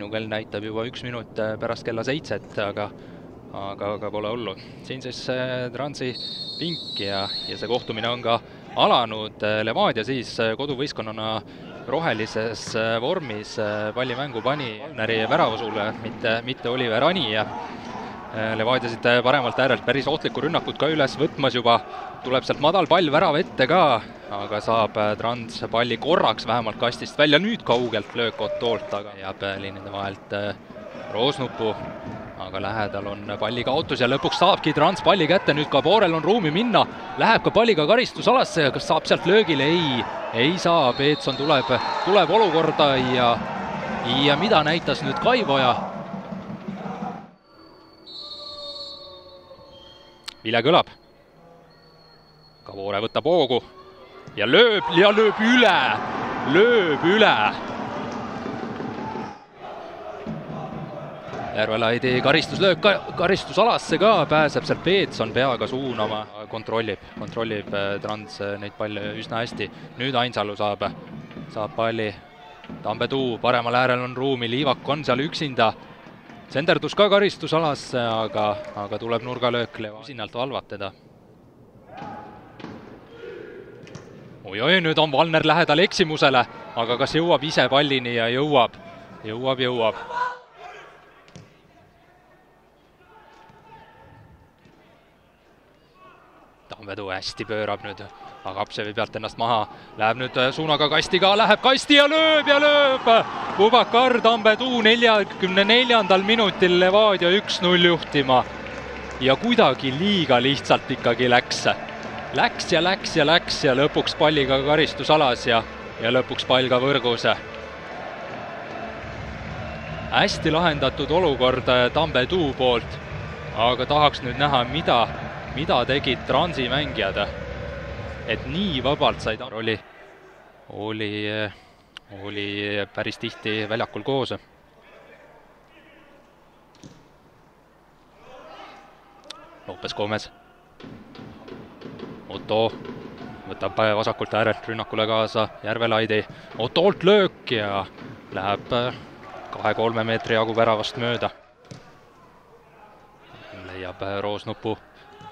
minu kell näitab juba 1 minut pärast kella 7, aga pole hullu. Siin siis Transi pink ja see kohtumine on ka alanud. Levadia siis koduvõistkonnana rohelises vormis pallimängu pani Valneri väravasuule, mitte Oliver Ani. Levadia siit paremalt äärelt päris ohtlikku rünnakut ka üles võtmas juba. Tuleb sealt madal pall värava ette ka, aga saab Trans palli korraks vähemalt kastist välja. Nüüd kaugelt löök Ottoolt, aga jääb liinide vahelt Roosnupu. Aga lähedal on palli kaotus ja lõpuks saabki Trans palli kätte. Nüüd ka Poorel on ruumi minna. Läheb ka palliga karistusalasse. Kas saab sealt löögile? Ei saa. Peetson tuleb olukorda ja mida näitas nüüd Kaivoja? Vile kõlab. Kavoore võtab hoogu ja lööb üle. Järvelaidi karistuslöök karistusalasse ka, pääseb sealt Peetson peaga suunama. Kontrollib Trans neid palle üsna hästi. Nüüd Ainsalu saab palli. Tambetuu, paremal äärel on ruumi, Liivak on seal üksinda. Senderdus ka karistusalasse, aga tuleb nurgalöök. Sinnalt valvab teda. Oi, nüüd on Valner lähedal eksimusele, aga kas jõuab ise pallini ja jõuab. Tambetuu hästi pöörab nüüd, aga Apsevi pealt ennast maha. Läheb nüüd suunaga kasti ka, läheb kasti ja lööb! Bubakar Tambetuu 44. minutil Levadia 1-0 juhtima. Ja kuidagi liiga lihtsalt ikkagi läks ja lõpuks palliga karistusalas ja lõpuks pall ka võrgus. Hästi lahendatud olukord Tambetuu poolt, aga tahaks nüüd näha, mida tegid Transi mängijad, et nii vabalt said oli päris tihti väljakul koos. Lopes Gomes. Otto võtab vasakult äärelt rünnakule kaasa Järvelaidi. Ottoolt löök ja läheb 2-3 meetri jagu väravast mööda. Leiab Roosnupu.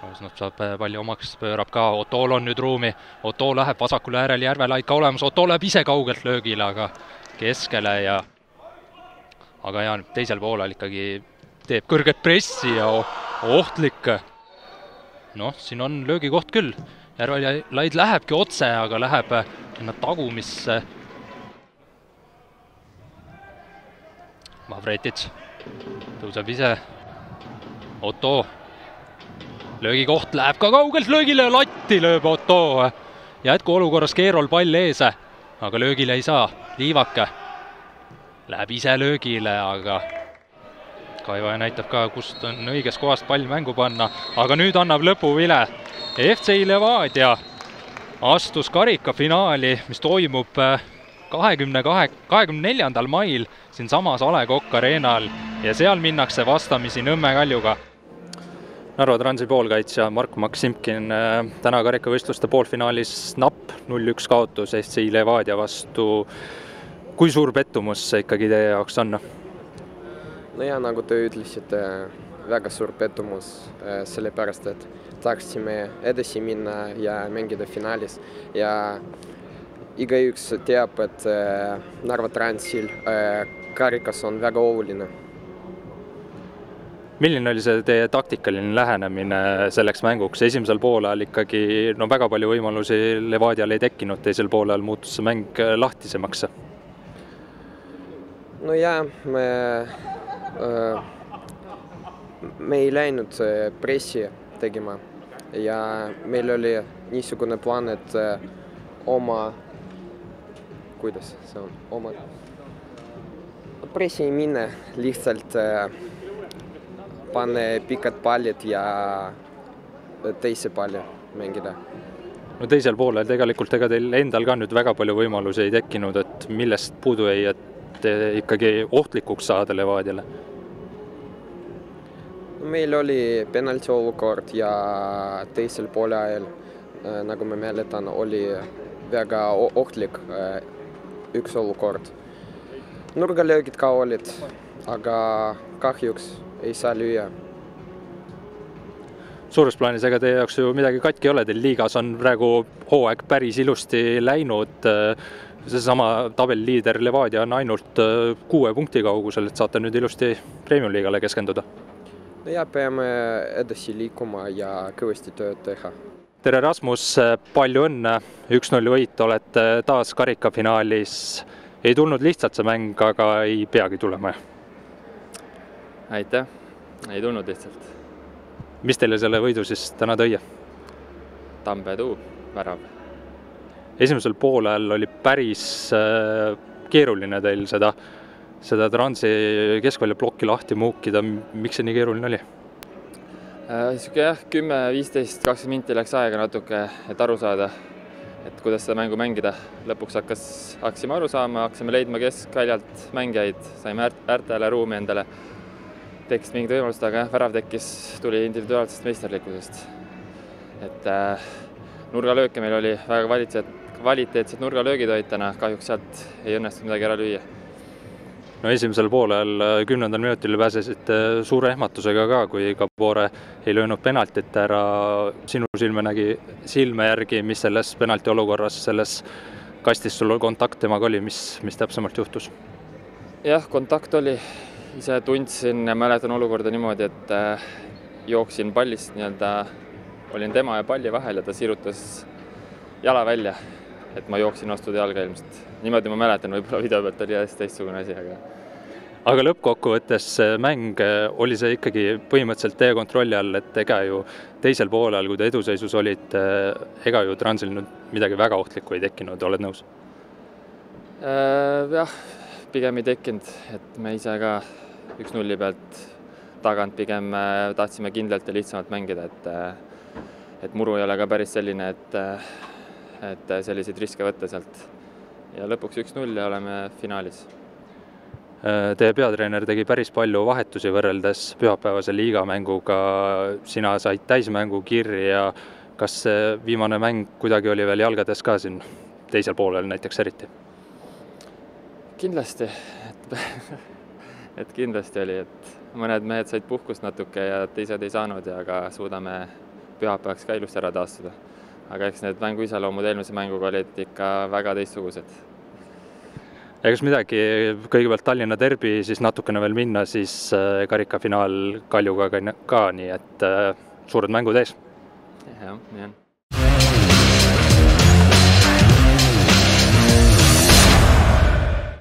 Roosnup saab palli omaks, pöörab ka. Ottool on nüüd ruumi. Otto läheb vasakule äärel, Järvelaid ka olemas. Otto läheb ise kaugelt löögile, aga keskele aga teisel poolel ikkagi teeb kõrget pressi ja ohtlik. Noh, siin on löögikoht küll. Järvelaid lähebki otse, aga läheb tagumisse. Mavretic tõuseb ise. Otto. Löögikoht läheb ka kaugelt löögile, latti lööb Otto. Jätku olukorras Keerol pall ees, aga löögile ei saa. Liivak läheb ise löögile, aga Kaivoja näitab ka, kust on õiges kohast pall mängu panna, aga nüüd annab lõpuvile. FC Levadia astus karikafinaali, mis toimub 24. mail siin samas A. Le Coq Arenal ja seal minnakse vastamisi Nõmme Kaljuga. Narva Transi poolkaitsja Mark Maksimkin täna karikavõistluste poolfinaalis napp 0-1 kaotus FC Levadia vastu. Kui suur pettumus see ikkagi teie jaoks on? No ja nagu te ütlesite, väga suur pettumus, sellepärast, et tahtsime edasi minna ja mängida finaalis. Ja igaüks teab, et Narva Transil karikas on väga oluline. Milline oli see teie taktikaline lähenemine selleks mänguks? Esimesel poolel ikkagi väga palju võimalusi Levadial ei tekkinud, teisel poolel muutus see mäng lahtisemaks. No ja, me ei läinud pressi tegema ja meil oli niisugune plaan, et pressi ei minne, lihtsalt panne pikad pallid ja teise palli mängida. No teisel poolel tegelikult ega teil endal ka nüüd väga palju võimalusi ei tekkinud, et millest puudu ei, et ikkagi ohtlikuks saada Levadiale? Meil oli penalti olukord ja teisel poole ajal, nagu me mäletan, oli väga ohtlik üks olukord. Nurgalöögid ka olid, aga kahjuks ei saa lüüa. Suures plaanis ega teie jaoks ju midagi katki ei ole, teil liigas on praegu hooaeg päris ilusti läinud. Seesama tabeliliider Levadia on ainult 6 punkti kaugusel, et saate nüüd ilusti Premium-liigale keskenduda. No ja peame edasi liikuma ja kõvasti tööd teha. Tere Rasmus, palju õnne, 1-0 võit, olete taas karikafinaalis. Ei tulnud lihtsalt see mäng, aga ei peagi tulema. Aitäh, ei tulnud lihtsalt. Mis teile selle võidu siis täna tõi? Tambetuu värav. Esimesel poolel oli päris keeruline teil seda Transi keskvälja plokki lahti muukida. Miks see nii keeruline oli? Jah, 10, 15, 20 minti läks aega natuke, et aru saada, et kuidas seda mängu mängida. Lõpuks hakkasime aru saama, hakkasime leidma keskväljalt mängijaid, saime äärtele ruumi endale. Tekkis mingid võimalused, aga värav tuli individuaalsest meisterlikkusest. Et nurgalööke meil oli väga kvaliteetsed nurgalöögid olid täna, kahjuks sealt ei õnnestunud midagi ära lüüa. No esimesel poolel 10. minutil pääsesite suure ehmatusega ka, kui Gabore ei löönud penaltit ära. Sinu silme järgi, mis selles penalti olukorras, selles kastis sul kontakt temaga oli, mis täpsemalt juhtus? Jah, kontakt oli. Ise tundsin ja mäletan olukorda niimoodi, et jooksin pallist olin tema ja palli vahel ja ta sirutas jala välja, et ma jooksin vastu jalga ilmselt. Niimoodi ma mäletan, võib-olla video pealt oli teistsugune asi, aga lõppkokkuvõttes mäng oli see ikkagi põhimõtteliselt teie kontrolli all, et ega ju teisel poolel, kui te eduseisus olid, ega ju Transil nüüd midagi väga ohtlikku ei tekkinud, oled nõus? Jah, pigem ei tekkinud, et me ise ka 1-0 pealt tagant pigem tahtsime kindlalt ja lihtsamalt mängida, et muru ei ole ka päris selline, et selliseid riske võtta sealt. Ja lõpuks 1-0 ja oleme finaalis. Teie peatreener tegi päris palju vahetusi võrreldes pühapäevase liigamänguga. Sina said täismängu kirja. Kas see viimane mäng kuidagi oli veel jalgades ka siin teisel poolel näiteks eriti? Kindlasti. Et kindlasti oli, et mõned mehed said puhkust natuke ja teised ei saanud, aga suudame pühapäevaks ka ilusti ära taastuda. Aga eks need mängu iseloomud eelmise mänguga olid ikka väga teistsugused. Ja kas midagi, kõigepealt Tallinna derbi, siis natukene veel minna, siis karikafinaal Kaljuga ka nii, et suured mängud ees. Jah, nii on.